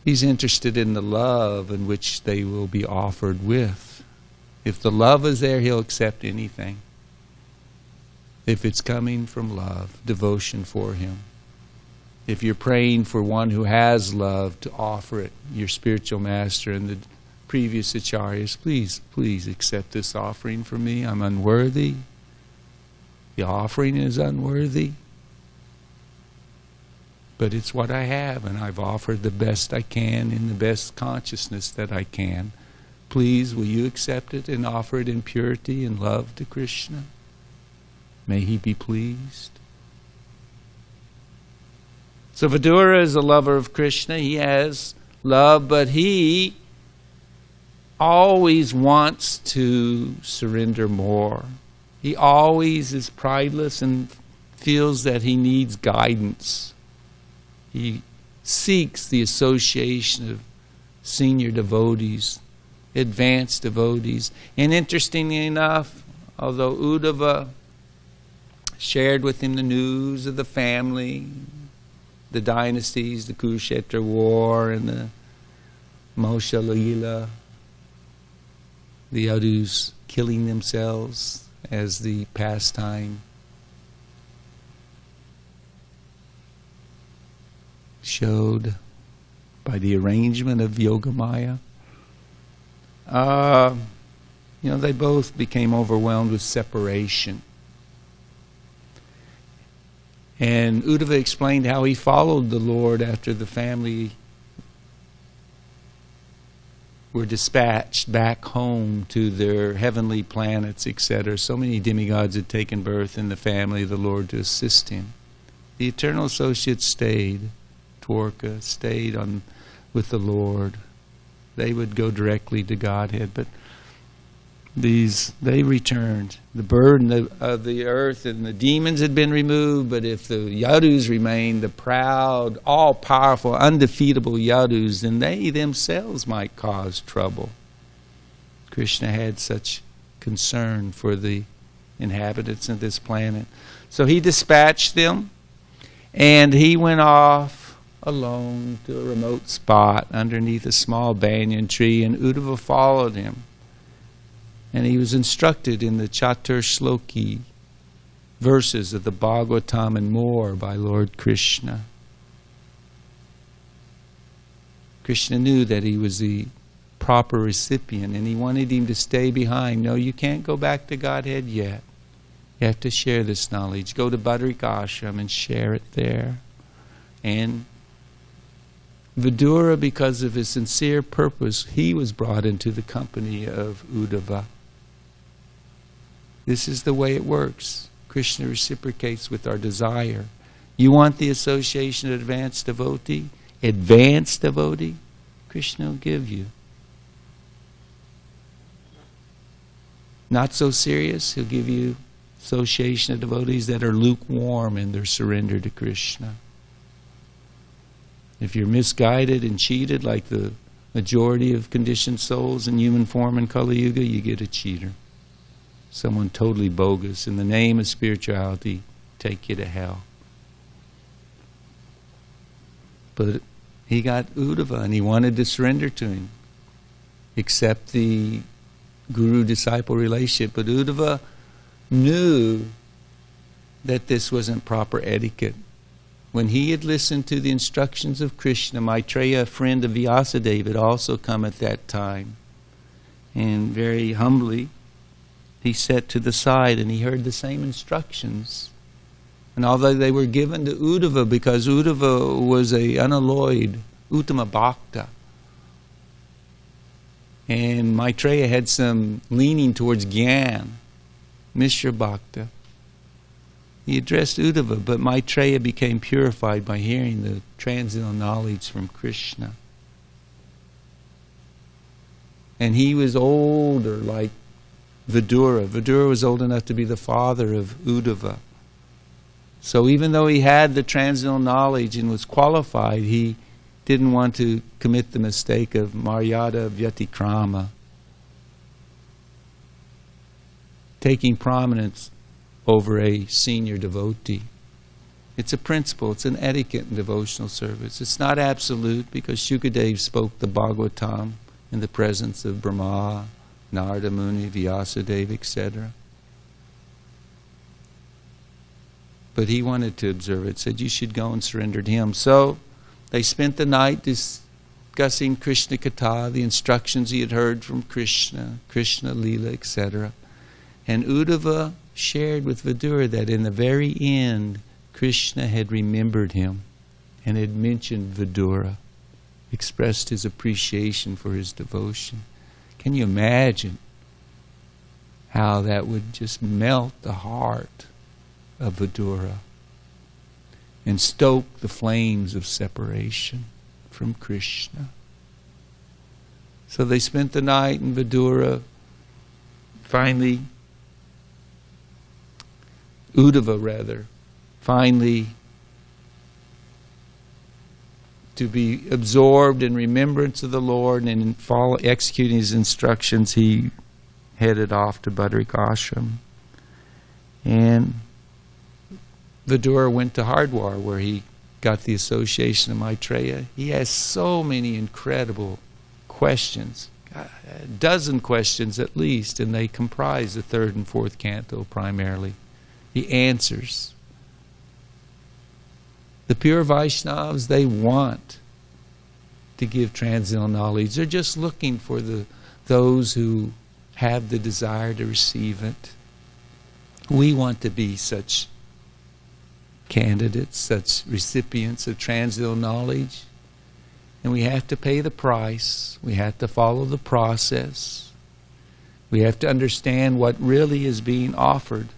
He's interested in the love in which they will be offered with. If the love is there, he'll accept anything. If it's coming from love, devotion for him. If you're praying for one who has love, to offer it, your spiritual master and the previous acharyas, please accept this offering from me. I'm unworthy. The offering is unworthy. But it's what I have, and I've offered the best I can in the best consciousness that I can. Please, will you accept it and offer it in purity and love to Krishna? May he be pleased. So Vidura is a lover of Krishna. He has love, but he always wants to surrender more. He always is prideless and feels that he needs guidance. He seeks the association of senior devotees, advanced devotees. And interestingly enough, although Uddhava shared with him the news of the family, the dynasties, the Kurukshetra war, and the Mosha Lila, the Yadus killing themselves as the pastime showed by the arrangement of Yogamaya. They both became overwhelmed with separation. And Uddhava explained how he followed the Lord after the family were dispatched back home to their heavenly planets, etc. So many demigods had taken birth in the family of the Lord to assist him. The eternal associates stayed. Dwarka stayed on with the Lord. They would go directly to Godhead, but they returned. The burden of the earth and the demons had been removed, but if the Yadus remained, the proud, all-powerful, undefeatable Yadus, then they themselves might cause trouble. Krishna had such concern for the inhabitants of this planet. So he dispatched them, and he went off alone to a remote spot underneath a small banyan tree, and Uddhava followed him. And he was instructed in the Chatur Shloki verses of the Bhagavatam and more by Lord Krishna. Krishna knew that he was the proper recipient, and he wanted him to stay behind. No, you can't go back to Godhead yet. You have to share this knowledge. Go to Badrika Ashram and share it there. And Vidura, because of his sincere purpose, he was brought into the company of Uddhava. This is the way it works. Krishna reciprocates with our desire. You want the association of advanced devotee? Advanced devotee? Krishna will give you. Not so serious, he'll give you association of devotees that are lukewarm in their surrender to Krishna. If you're misguided and cheated like the majority of conditioned souls in human form in Kali Yuga, you get a cheater. Someone totally bogus in the name of spirituality, take you to hell. But he got Uddhava and he wanted to surrender to him, accept the guru-disciple relationship. But Uddhava knew that this wasn't proper etiquette. When he had listened to the instructions of Krishna, Maitreya, a friend of Vyasadeva, had also come at that time. And very humbly, he sat to the side and he heard the same instructions. And although they were given to Uddhava, because Uddhava was a unalloyed Uttama Bhakta, and Maitreya had some leaning towards Gyan, Mishra Bhakta, he addressed Uddhava, but Maitreya became purified by hearing the transcendental knowledge from Krishna. And he was older, like Vidura. Vidura was old enough to be the father of Uddhava. So even though he had the transcendental knowledge and was qualified, he didn't want to commit the mistake of Maryada Vyatikrama, taking prominence over a senior devotee. It's a principle, it's an etiquette in devotional service. It's not absolute, because Shukadeva spoke the Bhagavatam in the presence of Brahma, Narada Muni, Vyasadeva, etc. But he wanted to observe it, said you should go and surrender to him. So they spent the night discussing Krishna Katha, the instructions he had heard from Krishna, Krishna Leela, etc. And Uddhava shared with Vidura that in the very end, Krishna had remembered him and had mentioned Vidura, expressed his appreciation for his devotion. Can you imagine how that would just melt the heart of Vidura and stoke the flames of separation from Krishna? So they spent the night, and Vidura finally, Uddhava finally, to be absorbed in remembrance of the Lord and in executing his instructions, he headed off to Badrik Ashram. And Vidura went to Hardwar, where he got the association of Maitreya. He has so many incredible questions, a dozen questions at least, and they comprise the third and fourth canto primarily. The answers. The pure Vaishnavas, they want to give transcendental knowledge. They're just looking for those who have the desire to receive it. We want to be such candidates, such recipients of transcendental knowledge. And we have to pay the price. We have to follow the process. We have to understand what really is being offered.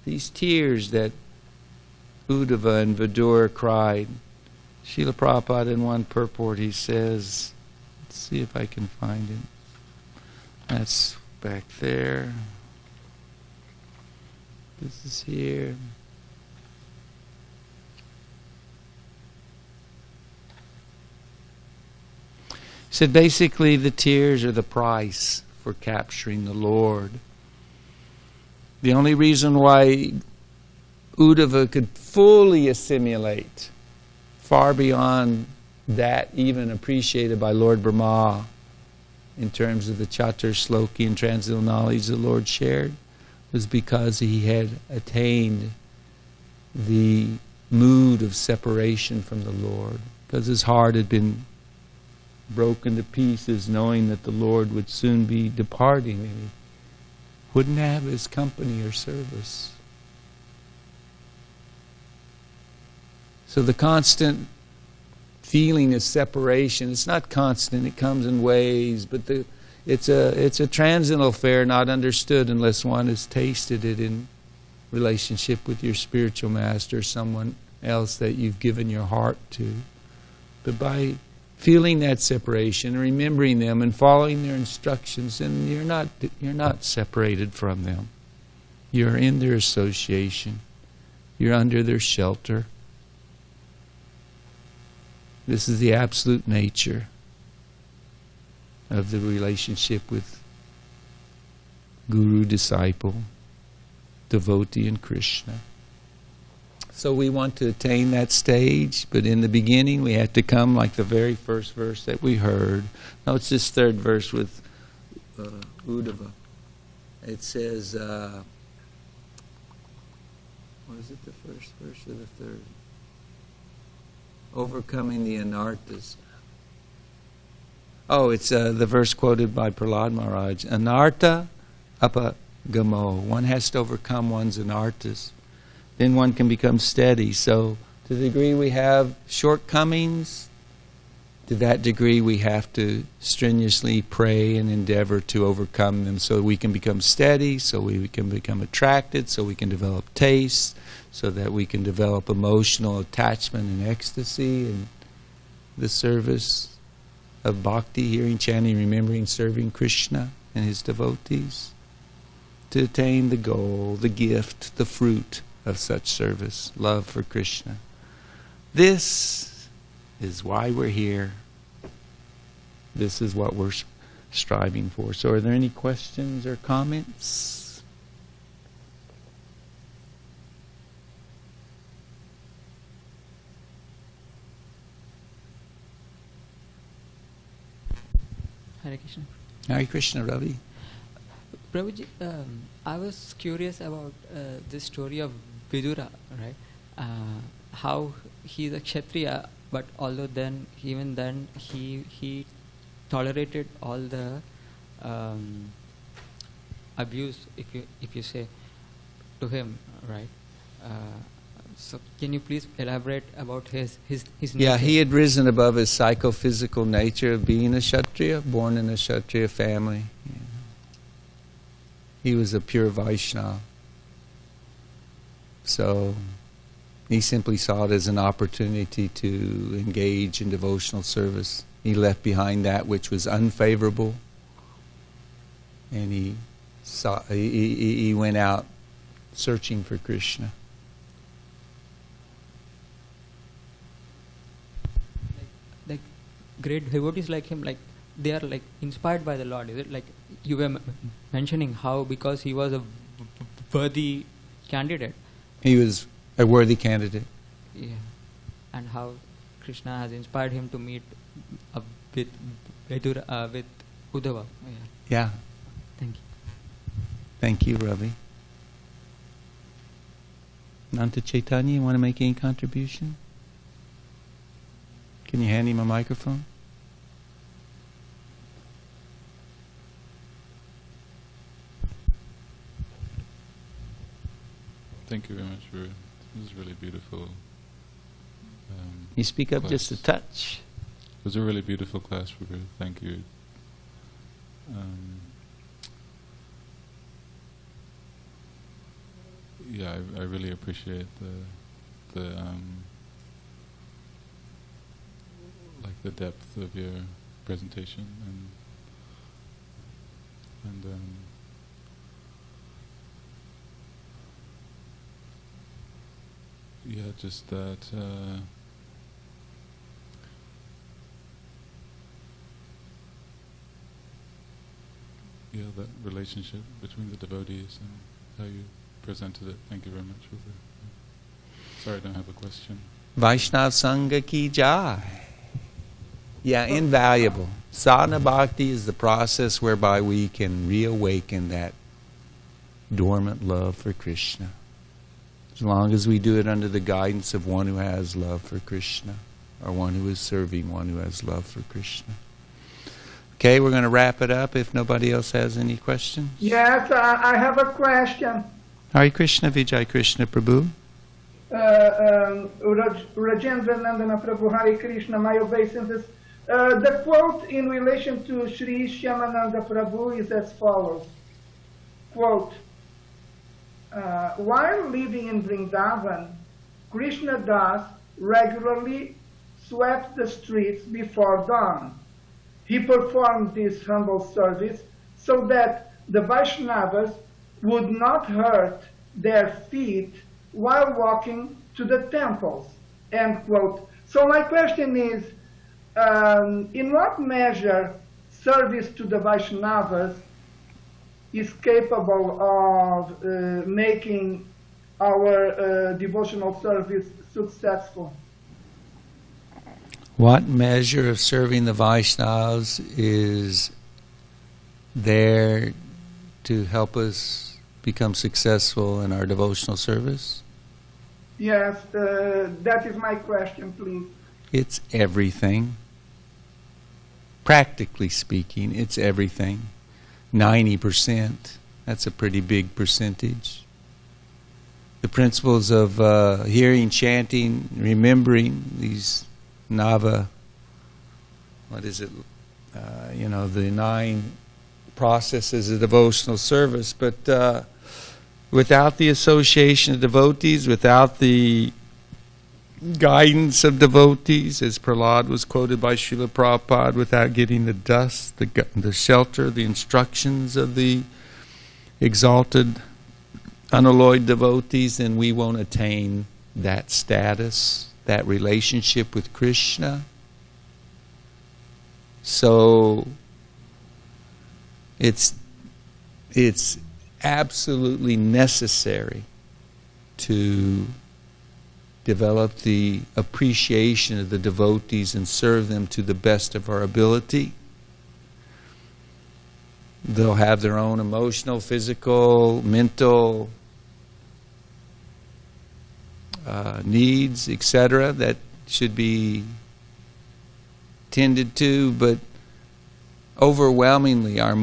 These tears that Uddhava and Vidura cried. Srila Prabhupada, in one purport, he says, let's see if I can find it. That's back there. This is here. He said basically the tears are the price for capturing the Lord. The only reason why Uddhava could fully assimilate, far beyond that even appreciated by Lord Brahma in terms of the Chatur Shloki and transcendental knowledge the Lord shared, was because he had attained the mood of separation from the Lord, because his heart had been broken to pieces knowing that the Lord would soon be departing and he wouldn't have his company or service. So the constant feeling of separation, it's not constant, it comes in waves, but it's a transcendental affair not understood unless one has tasted it in relationship with your spiritual master, someone else that you've given your heart to. But by feeling that separation, remembering them and following their instructions, and you're not separated from them. You're in their association. You're under their shelter. This is the absolute nature of the relationship with guru-disciple, devotee and Krishna. So we want to attain that stage, but in the beginning we have to come like the very first verse that we heard. No, it's this third verse with Uddhava. It says, what is it, the first verse or the third? Overcoming the anarthas. Oh, it's the verse quoted by Prahlad Maharaj. Anartha apagamo. One has to overcome one's anarthas. Then one can become steady. So to the degree we have shortcomings, to that degree we have to strenuously pray and endeavor to overcome them so we can become steady, so we can become attracted, so we can develop taste, so that we can develop emotional attachment and ecstasy in the service of bhakti, hearing, chanting, remembering, serving Krishna and his devotees, to attain the goal, the gift, the fruit of such service, love for Krishna. This is why we're here. This is what we're striving for. So are there any questions or comments? Hare Krishna. Hare Krishna, Ravi. Prabhuji, I was curious about this story of Vidura, right? How he's a Kshatriya, but although then, even then, he tolerated all the abuse, if you say, to him, right? So can you please elaborate about his nature? Yeah, he had risen above his psychophysical nature of being a Kshatriya, born in a Kshatriya family. Yeah. He was a pure Vaishnava. So he simply saw it as an opportunity to engage in devotional service. He left behind that which was unfavorable, and he went out searching for Krishna. Like great devotees like him, like they are like inspired by the Lord. Is it like you were mentioning how because he was a worthy candidate? He was a worthy candidate. Yeah, and how Krishna has inspired him to meet with Vidura, with Uddhava. Yeah. Thank you. Thank you, Ravi. Nanta Chaitanya, you want to make any contribution? Can you hand him a microphone? Thank you very much for this is really beautiful. You speak up class. Just a touch. It was a really beautiful class, Prabhu. Thank you. Yeah, I really appreciate the like the depth of your presentation and yeah, just that that relationship between the devotees and how you presented it. Thank you very much for that. Sorry, I don't have a question. Vaishnav Sangha ki jai. Yeah, invaluable. Sadhana Bhakti is the process whereby we can reawaken that dormant love for Krishna. As long as we do it under the guidance of one who has love for Krishna, or one who is serving one who has love for Krishna. Okay, we're going to wrap it up if nobody else has any questions. Yes, I have a question. Hare Krishna, Vijay Krishna Prabhu. Rajendranandana Prabhu, Hare Krishna, my obeisances. The quote in relation to Sri Syamananda Prabhu is as follows. Quote, while living in Vrindavana, Krishna Das regularly swept the streets before dawn. He performed this humble service so that the Vaishnavas would not hurt their feet while walking to the temples. End quote. So my question is, in what measure service to the Vaishnavas is capable of making our devotional service successful? What measure of serving the Vaishnavas is there to help us become successful in our devotional service? Yes, that is my question, please. It's everything. Practically speaking, it's everything. 90%. That's a pretty big percentage. The principles of hearing, chanting, remembering these the 9 processes of devotional service, but without the association of devotees, without the guidance of devotees, as Prahlad was quoted by Srila Prabhupada, without getting the dust, the shelter, the instructions of the exalted, unalloyed devotees, then we won't attain that status, that relationship with Krishna. So it's absolutely necessary to develop the appreciation of the devotees and serve them to the best of our ability. They'll have their own emotional, physical, mental needs, etc., that should be tended to, but overwhelmingly our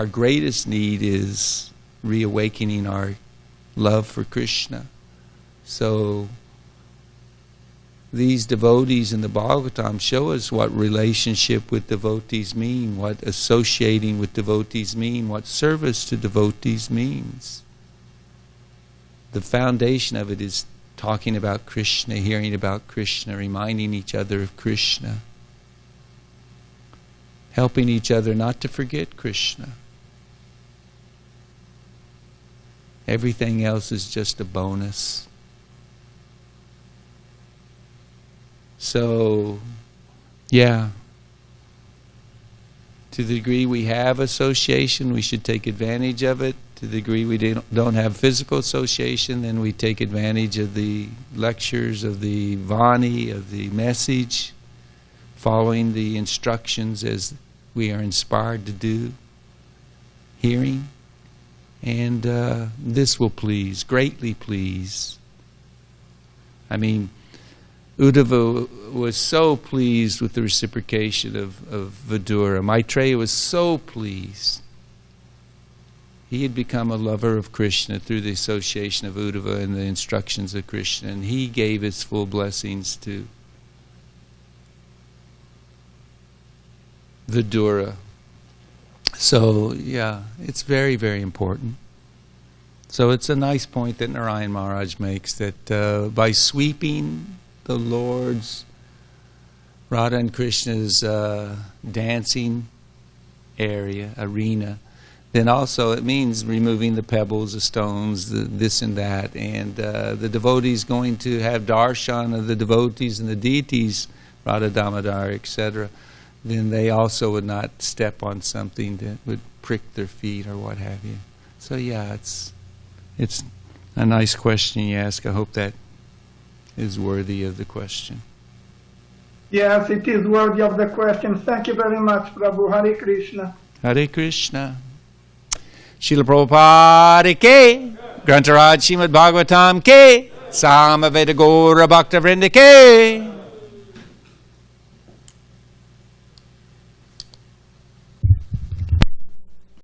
greatest need is reawakening our love for Krishna. So these devotees in the Bhagavatam show us what relationship with devotees mean, what associating with devotees mean, what service to devotees means. The foundation of it is talking about Krishna, hearing about Krishna, reminding each other of Krishna, helping each other not to forget Krishna. Everything else is just a bonus. So, yeah, to the degree we have association, we should take advantage of it. To the degree we don't have physical association, then we take advantage of the lectures, of the Vani, of the message, following the instructions as we are inspired to do, hearing. And this will please, greatly please. I mean, Uddhava was so pleased with the reciprocation of Vidura. Maitreya was so pleased. He had become a lover of Krishna through the association of Uddhava and the instructions of Krishna, and he gave his full blessings to Vidura. So, yeah, it's very, very important. So it's a nice point that Narayan Maharaj makes, that by sweeping the Lord's, Radha and Krishna's dancing arena, then also it means removing the pebbles, the stones, this and that, and the devotees going to have darshan of the devotees and the deities, Radha Damodar, etc., then they also would not step on something that would prick their feet or what have you. So yeah, it's a nice question you ask. I hope that is worthy of the question. Yes, it is worthy of the question. Thank you very much, Prabhu. Hare Krishna. Hare Krishna. Srila Prabhupada ke, Grantaraj Srimad Bhagavatam ke, Samaveda Gaura Bhakta Vrinda ke.